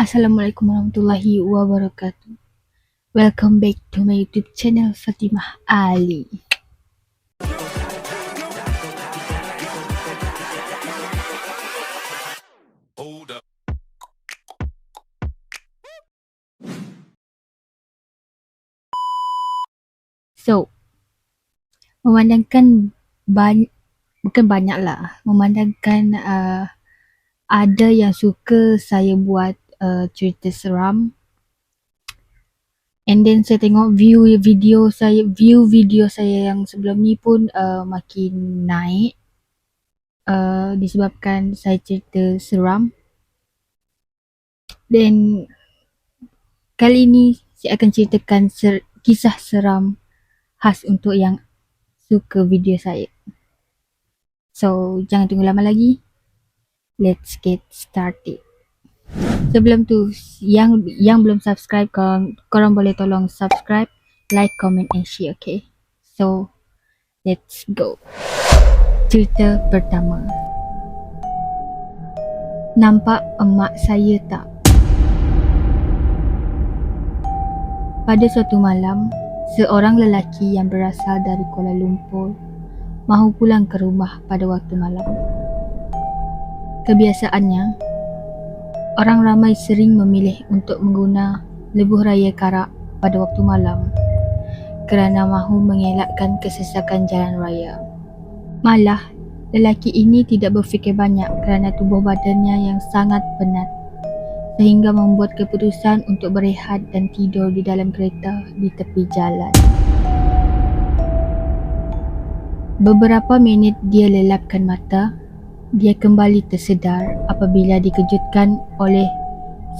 Assalamualaikum warahmatullahi wabarakatuh. Welcome back to my YouTube channel Fatimah Ali. So, memandangkan bukan banyak lah, memandangkan ada yang suka saya buat cerita seram, and then saya tengok view video saya yang sebelum ni pun makin naik disebabkan saya cerita seram. Dan kali ini saya akan ceritakan kisah seram khas untuk yang suka video saya. So, jangan tunggu lama lagi. Let's get started. Sebelum tu, yang belum subscribe, korang boleh tolong subscribe, like, comment and share, okay? So, let's go. Cerita pertama. Nampak emak saya tak? Pada suatu malam, seorang lelaki yang berasal dari Kuala Lumpur mahu pulang ke rumah pada waktu malam. Kebiasaannya, orang ramai sering memilih untuk mengguna lebuh raya Karak pada waktu malam kerana mahu mengelakkan kesesakan jalan raya. Malah, lelaki ini tidak berfikir banyak kerana tubuh badannya yang sangat penat sehingga membuat keputusan untuk berehat dan tidur di dalam kereta di tepi jalan. Beberapa minit dia lelapkan mata, dia kembali tersedar apabila dikejutkan oleh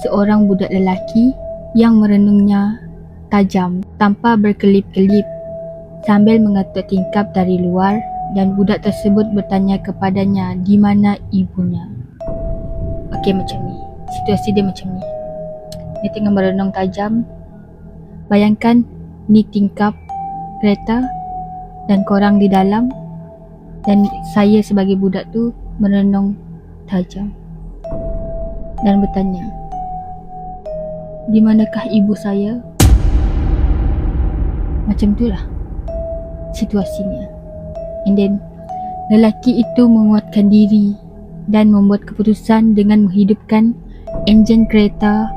seorang budak lelaki yang merenungnya tajam tanpa berkelip-kelip sambil mengetuk tingkap dari luar, dan budak tersebut bertanya kepadanya di mana ibunya. Okey, macam ni. Situasi dia macam ni. Dia tengah merenung tajam. Bayangkan ni tingkap kereta dan korang di dalam, dan saya sebagai budak tu merenung tajam dan bertanya, di manakah ibu saya? Macam tu lah situasinya. And then lelaki itu menguatkan diri dan membuat keputusan dengan menghidupkan enjin kereta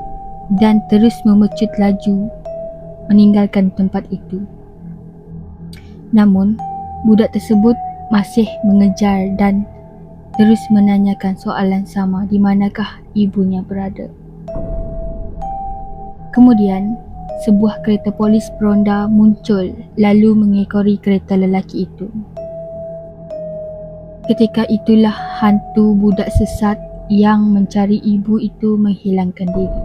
dan terus memecut laju meninggalkan tempat itu. Namun, budak tersebut masih mengejar dan terus menanyakan soalan sama, di manakah ibunya berada. Kemudian, sebuah kereta polis peronda muncul lalu mengekori kereta lelaki itu. Ketika itulah hantu budak sesat yang mencari ibu itu menghilangkan diri.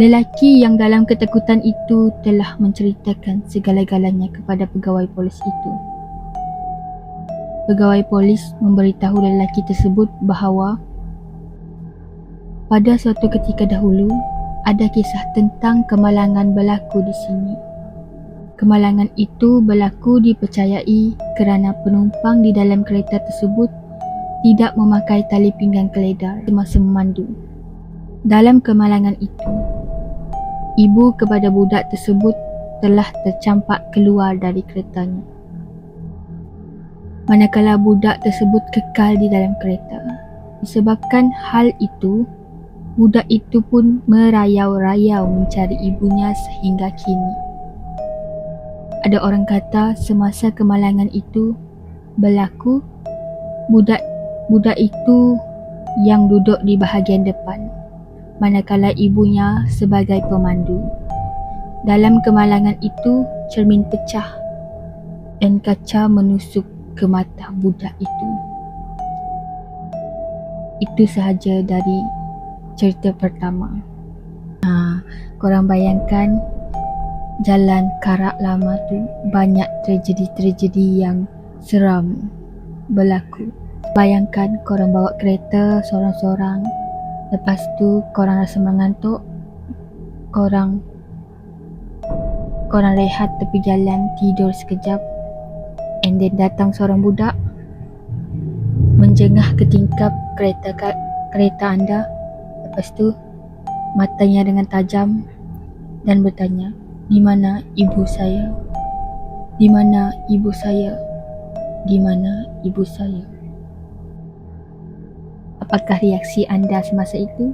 Lelaki yang dalam ketakutan itu telah menceritakan segala-galanya kepada pegawai polis itu. Pegawai polis memberitahu lelaki tersebut bahawa pada suatu ketika dahulu ada kisah tentang kemalangan berlaku di sini. Kemalangan itu berlaku dipercayai kerana penumpang di dalam kereta tersebut tidak memakai tali pinggang keledar semasa memandu. Dalam kemalangan itu, ibu kepada budak tersebut telah tercampak keluar dari keretanya. Manakala budak tersebut kekal di dalam kereta. Disebabkan hal itu, budak itu pun merayau-rayau mencari ibunya sehingga kini. Ada orang kata semasa kemalangan itu berlaku, budak itu yang duduk di bahagian depan, manakala ibunya sebagai pemandu. Dalam kemalangan itu, cermin pecah dan kaca menusuk ke mata budak itu. Itu sahaja dari cerita pertama. Korang bayangkan jalan Karak lama tu banyak tragedi-tragedi yang seram berlaku. Bayangkan korang bawa kereta sorang-sorang, lepas tu korang rasa mengantuk, korang rehat tepi jalan, tidur sekejap, and then datang seorang budak menjengah ke tingkap kereta anda. Lepas tu matanya dengan tajam dan bertanya, "Di mana ibu saya? Di mana ibu saya? Di mana ibu saya?" Apakah reaksi anda semasa itu?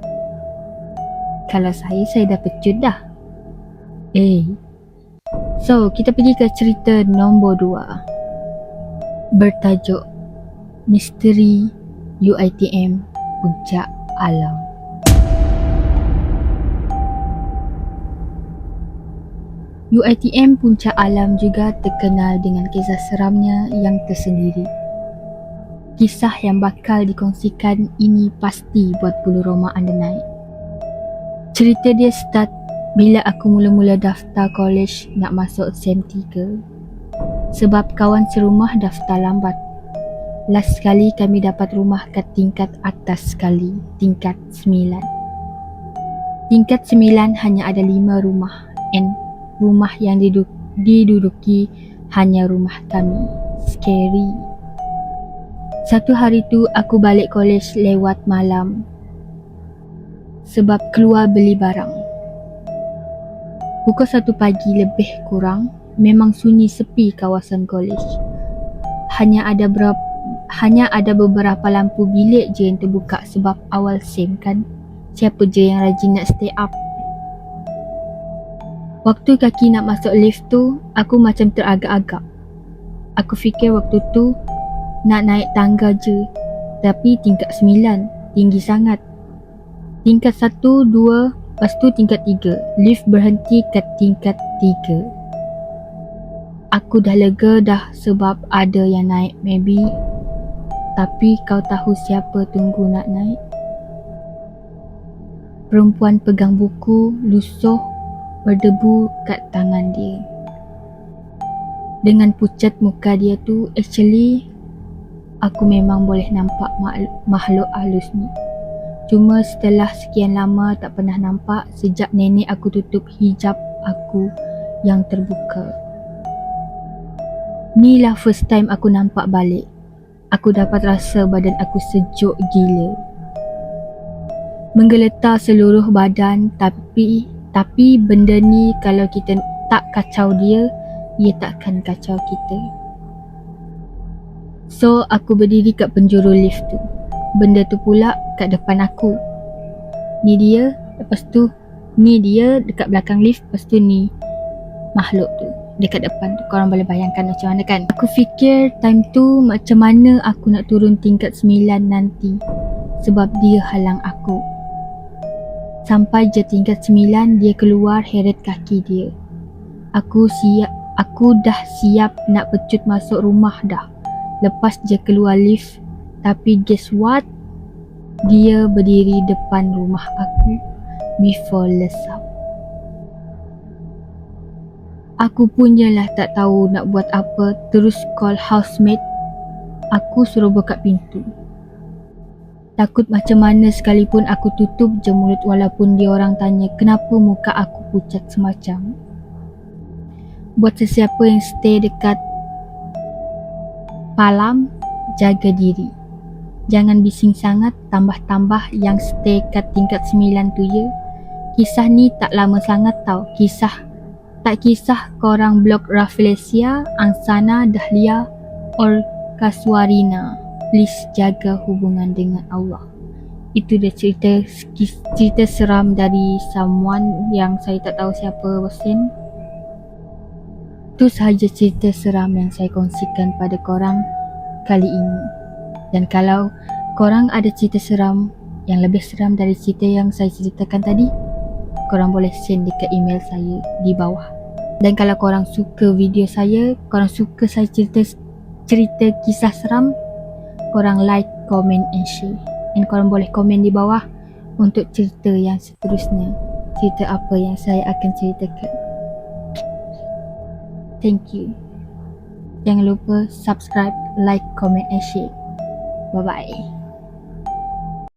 Kalau saya dah pecut dah. So, kita pergi ke cerita nombor 2. Bertajuk Misteri UiTM Puncak Alam. UiTM Puncak Alam juga terkenal dengan kisah seramnya yang tersendiri. Kisah yang bakal dikongsikan ini pasti buat bulu roma anda naik. Cerita dia start bila aku mula-mula daftar college nak masuk SEM 3. Sebab kawan serumah daftar lambat. Last sekali kami dapat rumah kat tingkat atas sekali, tingkat 9. Tingkat 9 hanya ada 5 rumah and rumah yang diduduki hanya rumah kami. Scary. Satu hari tu aku balik college lewat malam sebab keluar beli barang. Pukul 1 pagi lebih kurang, memang sunyi sepi kawasan college. Hanya ada beberapa lampu bilik je yang terbuka sebab awal SEM kan. Siapa je yang rajin nak stay up? Waktu kaki nak masuk lift tu, aku macam teragak-agak. Aku fikir waktu tu nak naik tangga je. Tapi tingkat 9, tinggi sangat. Tingkat 1, 2, lepas tu tingkat 3. Lift berhenti kat tingkat 3. Aku dah lega dah sebab ada yang naik maybe. Tapi kau tahu siapa tunggu nak naik? Perempuan pegang buku, lusuh, berdebu kat tangan dia. Dengan pucat muka dia tu, actually aku memang boleh nampak makhluk halus ni. Cuma setelah sekian lama tak pernah nampak sejak nenek aku tutup hijab aku yang terbuka. Ni lah first time aku nampak balik. Aku dapat rasa badan aku sejuk gila. Menggeletar seluruh badan, tapi benda ni kalau kita tak kacau dia, ia takkan kacau kita. So aku berdiri kat penjuru lift tu. Benda tu pula kat depan aku. Ni dia, lepas tu ni dia dekat belakang lift, lepas tu ni makhluk tu dekat depan tu. Korang boleh bayangkan macam mana kan? Aku fikir time tu macam mana aku nak turun tingkat 9 nanti sebab dia halang aku. Sampai je tingkat 9, dia keluar heret kaki dia. Aku dah siap nak pecut masuk rumah dah. Lepas je keluar lift. Tapi guess what? Dia berdiri depan rumah aku before lesap. Aku punyalah tak tahu nak buat apa, terus call housemate. Aku suruh buka pintu. Takut macam mana sekalipun aku tutup je mulut walaupun dia orang tanya kenapa muka aku pucat semacam. Buat sesiapa yang stay dekat Palam, jaga diri. Jangan bising sangat, tambah-tambah yang stay kat tingkat 9 tu ya. Kisah ni tak lama sangat tau. Tak kisah korang blok Rafflesia, Angsana, Dahlia or Kaswarina. Please jaga hubungan dengan Allah. Itu dia cerita seram dari someone yang saya tak tahu siapa bosen. Itu sahaja cerita seram yang saya kongsikan pada korang kali ini. Dan kalau korang ada cerita seram yang lebih seram dari cerita yang saya ceritakan tadi, korang boleh send dekat email saya di bawah. Dan kalau korang suka video saya, korang suka saya cerita kisah seram, korang like, comment and share. Dan korang boleh komen di bawah untuk cerita yang seterusnya. Cerita apa yang saya akan ceritakan. Thank you. Jangan lupa subscribe, like, comment and share. Bye-bye.